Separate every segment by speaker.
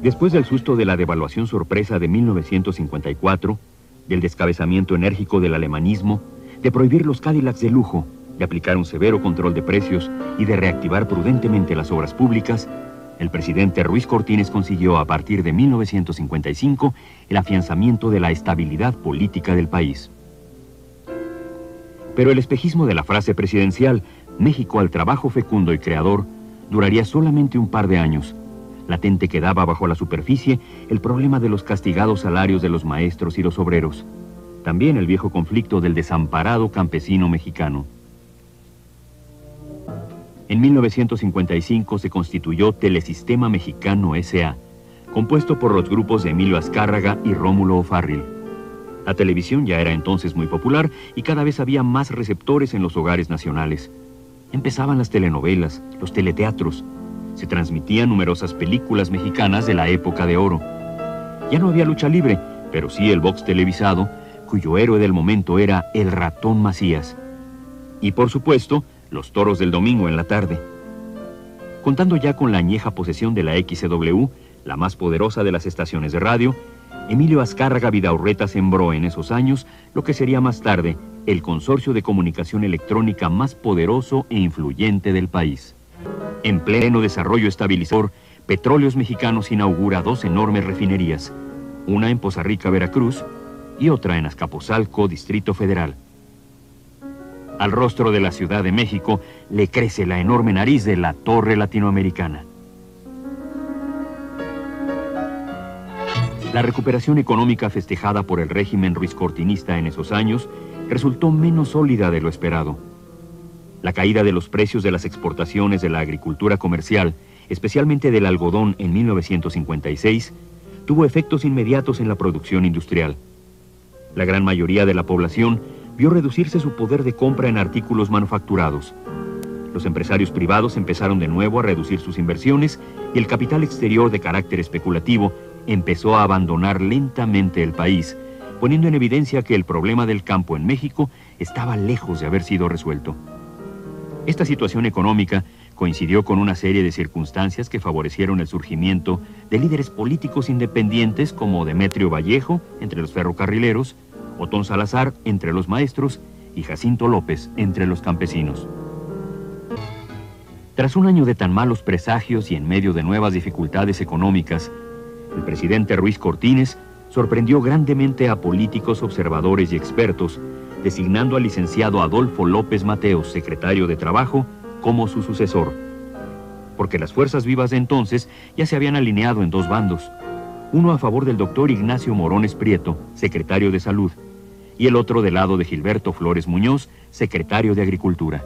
Speaker 1: Después del susto de la devaluación sorpresa de 1954, del descabezamiento enérgico del alemanismo, de prohibir los Cadillacs de lujo, de aplicar un severo control de precios y de reactivar prudentemente las obras públicas, el presidente Ruiz Cortines consiguió a partir de 1955 el afianzamiento de la estabilidad política del país. Pero el espejismo de la frase presidencial, México al trabajo fecundo y creador, duraría solamente un par de años. Latente quedaba bajo la superficie el problema de los castigados salarios de los maestros y los obreros. También el viejo conflicto del desamparado campesino mexicano. En 1955 se constituyó Telesistema Mexicano S.A., compuesto por los grupos de Emilio Azcárraga y Rómulo O'Farrill. La televisión ya era entonces muy popular y cada vez había más receptores en los hogares nacionales. Empezaban las telenovelas, los teleteatros. Se transmitían numerosas películas mexicanas de la época de oro. Ya no había lucha libre, pero sí el box televisado, cuyo héroe del momento era el Ratón Macías. Y por supuesto, los toros del domingo en la tarde. Contando ya con la añeja posesión de la XCW, la más poderosa de las estaciones de radio, Emilio Azcárraga Vidaurreta sembró en esos años lo que sería más tarde el consorcio de comunicación electrónica más poderoso e influyente del país. En pleno desarrollo estabilizador, Petróleos Mexicanos inaugura 2 enormes refinerías, una en Poza Rica, Veracruz, y otra en Azcapotzalco, Distrito Federal. Al rostro de la Ciudad de México le crece la enorme nariz de la Torre Latinoamericana. La recuperación económica festejada por el régimen ruizcortinista en esos años resultó menos sólida de lo esperado. La caída de los precios de las exportaciones de la agricultura comercial, especialmente del algodón en 1956, tuvo efectos inmediatos en la producción industrial. La gran mayoría de la población vio reducirse su poder de compra en artículos manufacturados. Los empresarios privados empezaron de nuevo a reducir sus inversiones y el capital exterior de carácter especulativo empezó a abandonar lentamente el país, poniendo en evidencia que el problema del campo en México estaba lejos de haber sido resuelto. Esta situación económica coincidió con una serie de circunstancias que favorecieron el surgimiento de líderes políticos independientes como Demetrio Vallejo, entre los ferrocarrileros, Otón Salazar, entre los maestros, y Jacinto López, entre los campesinos. Tras un año de tan malos presagios y en medio de nuevas dificultades económicas, el presidente Ruiz Cortines sorprendió grandemente a políticos, observadores y expertos, designando al licenciado Adolfo López Mateos, secretario de Trabajo, como su sucesor. Porque las fuerzas vivas de entonces ya se habían alineado en 2 bandos, uno a favor del doctor Ignacio Morones Prieto, secretario de Salud, y el otro del lado de Gilberto Flores Muñoz, secretario de Agricultura.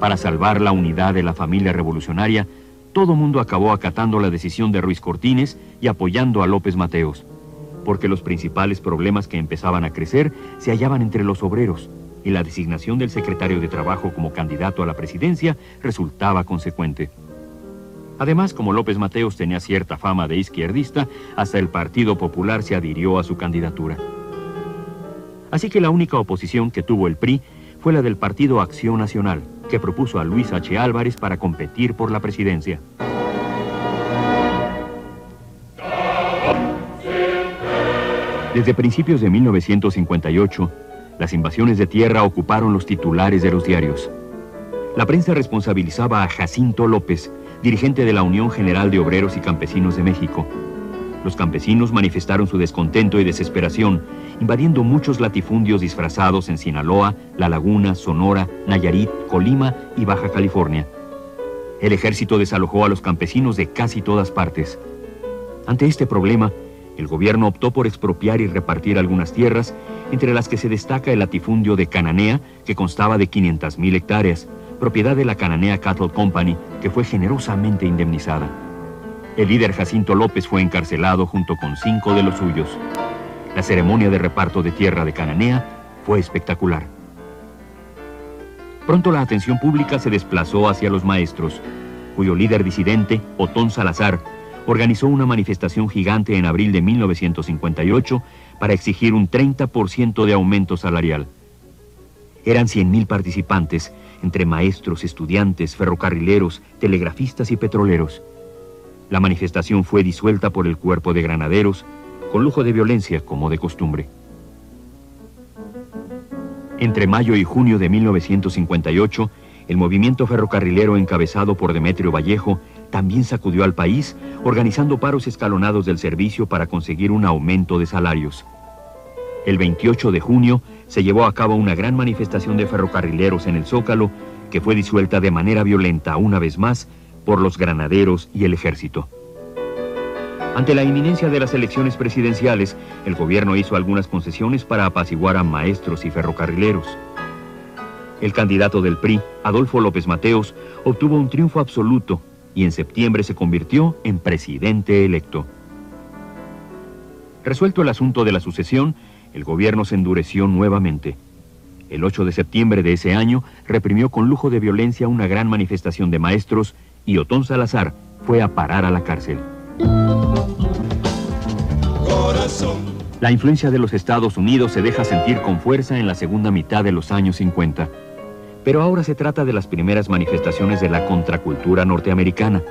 Speaker 1: Para salvar la unidad de la familia revolucionaria, todo mundo acabó acatando la decisión de Ruiz Cortines y apoyando a López Mateos, porque los principales problemas que empezaban a crecer se hallaban entre los obreros, y la designación del secretario de Trabajo como candidato a la presidencia resultaba consecuente. Además, como López Mateos tenía cierta fama de izquierdista, hasta el Partido Popular se adhirió a su candidatura. Así que la única oposición que tuvo el PRI fue la del Partido Acción Nacional, que propuso a Luis H. Álvarez para competir por la presidencia. Desde principios de 1958, las invasiones de tierra ocuparon los titulares de los diarios. La prensa responsabilizaba a Jacinto López, dirigente de la Unión General de Obreros y Campesinos de México. Los campesinos manifestaron su descontento y desesperación, invadiendo muchos latifundios disfrazados en Sinaloa, La Laguna, Sonora, Nayarit, Colima y Baja California. El ejército desalojó a los campesinos de casi todas partes. Ante este problema, el gobierno optó por expropiar y repartir algunas tierras, entre las que se destaca el latifundio de Cananea, que constaba de 500,000 hectáreas, propiedad de la Cananea Cattle Company, que fue generosamente indemnizada. El líder Jacinto López fue encarcelado junto con 5 de los suyos. La ceremonia de reparto de tierra de Cananea fue espectacular. Pronto la atención pública se desplazó hacia los maestros, cuyo líder disidente, Otón Salazar, organizó una manifestación gigante en abril de 1958 para exigir un 30% de aumento salarial. Eran 100,000 participantes, entre maestros, estudiantes, ferrocarrileros, telegrafistas y petroleros. La manifestación fue disuelta por el cuerpo de granaderos, con lujo de violencia como de costumbre. Entre mayo y junio de 1958, el movimiento ferrocarrilero encabezado por Demetrio Vallejo también sacudió al país, organizando paros escalonados del servicio para conseguir un aumento de salarios. El 28 de junio se llevó a cabo una gran manifestación de ferrocarrileros en el Zócalo, que fue disuelta de manera violenta una vez más por los granaderos y el ejército. Ante la inminencia de las elecciones presidenciales, el gobierno hizo algunas concesiones para apaciguar a maestros y ferrocarrileros. El candidato del PRI, Adolfo López Mateos, obtuvo un triunfo absoluto y en septiembre se convirtió en presidente electo. Resuelto el asunto de la sucesión, el gobierno se endureció nuevamente. El 8 de septiembre de ese año reprimió con lujo de violencia una gran manifestación de maestros y Otón Salazar fue a parar a la cárcel. La influencia de los Estados Unidos se deja sentir con fuerza en la segunda mitad de los años 50. Pero ahora se trata de las primeras manifestaciones de la contracultura norteamericana.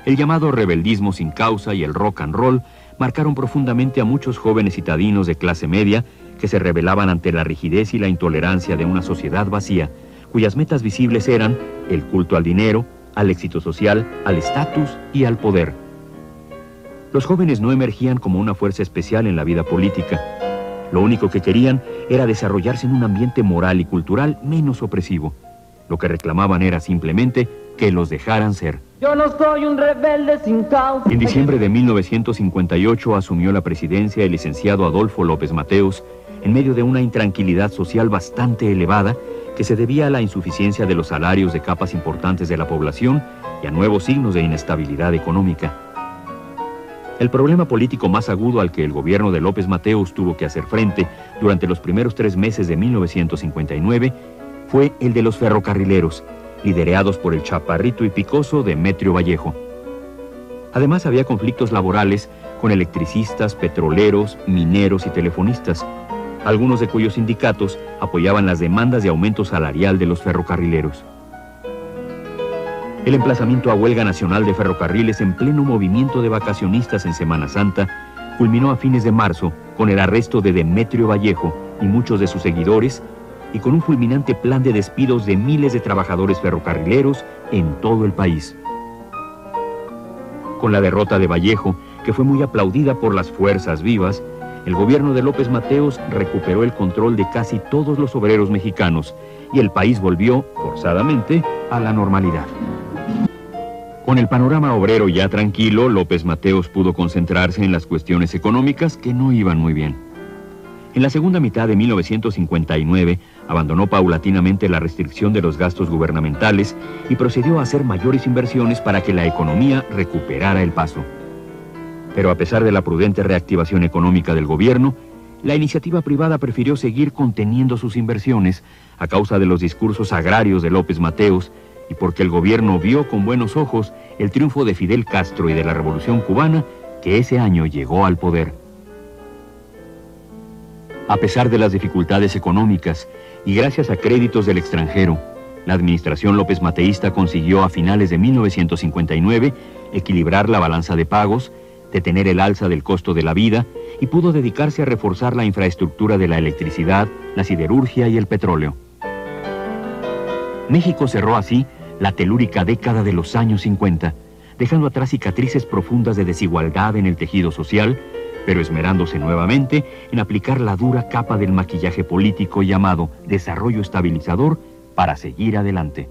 Speaker 1: El llamado rebeldismo sin causa y el rock and roll marcaron profundamente a muchos jóvenes citadinos de clase media que se rebelaban ante la rigidez y la intolerancia de una sociedad vacía, cuyas metas visibles eran el culto al dinero, al éxito social, al estatus y al poder. Los jóvenes no emergían como una fuerza especial en la vida política. Lo único que querían era desarrollarse en un ambiente moral y cultural menos opresivo. Lo que reclamaban era simplemente que los dejaran ser.
Speaker 2: Yo no soy un rebelde sin causa.
Speaker 1: En diciembre de 1958 asumió la presidencia el licenciado Adolfo López Mateos en medio de una intranquilidad social bastante elevada que se debía a la insuficiencia de los salarios de capas importantes de la población y a nuevos signos de inestabilidad económica. El problema político más agudo al que el gobierno de López Mateos tuvo que hacer frente durante los primeros 3 meses de 1959 fue el de los ferrocarrileros, liderados por el chaparrito y picoso Demetrio Vallejo. Además, había conflictos laborales con electricistas, petroleros, mineros y telefonistas, algunos de cuyos sindicatos apoyaban las demandas de aumento salarial de los ferrocarrileros. El emplazamiento a huelga nacional de ferrocarriles en pleno movimiento de vacacionistas en Semana Santa culminó a fines de marzo con el arresto de Demetrio Vallejo y muchos de sus seguidores y con un fulminante plan de despidos de miles de trabajadores ferrocarrileros en todo el país. Con la derrota de Vallejo, que fue muy aplaudida por las fuerzas vivas, el gobierno de López Mateos recuperó el control de casi todos los obreros mexicanos y el país volvió, forzadamente, a la normalidad. Con el panorama obrero ya tranquilo, López Mateos pudo concentrarse en las cuestiones económicas que no iban muy bien. En la segunda mitad de 1959, abandonó paulatinamente la restricción de los gastos gubernamentales y procedió a hacer mayores inversiones para que la economía recuperara el paso. Pero a pesar de la prudente reactivación económica del gobierno, la iniciativa privada prefirió seguir conteniendo sus inversiones a causa de los discursos agrarios de López Mateos y porque el gobierno vio con buenos ojos el triunfo de Fidel Castro y de la Revolución Cubana, que ese año llegó al poder. A pesar de las dificultades económicas y gracias a créditos del extranjero, la administración López Mateísta consiguió a finales de 1959 equilibrar la balanza de pagos, detener el alza del costo de la vida y pudo dedicarse a reforzar la infraestructura de la electricidad, la siderurgia y el petróleo. México cerró así la telúrica década de los años 50, dejando atrás cicatrices profundas de desigualdad en el tejido social, pero esmerándose nuevamente en aplicar la dura capa del maquillaje político llamado desarrollo estabilizador para seguir adelante.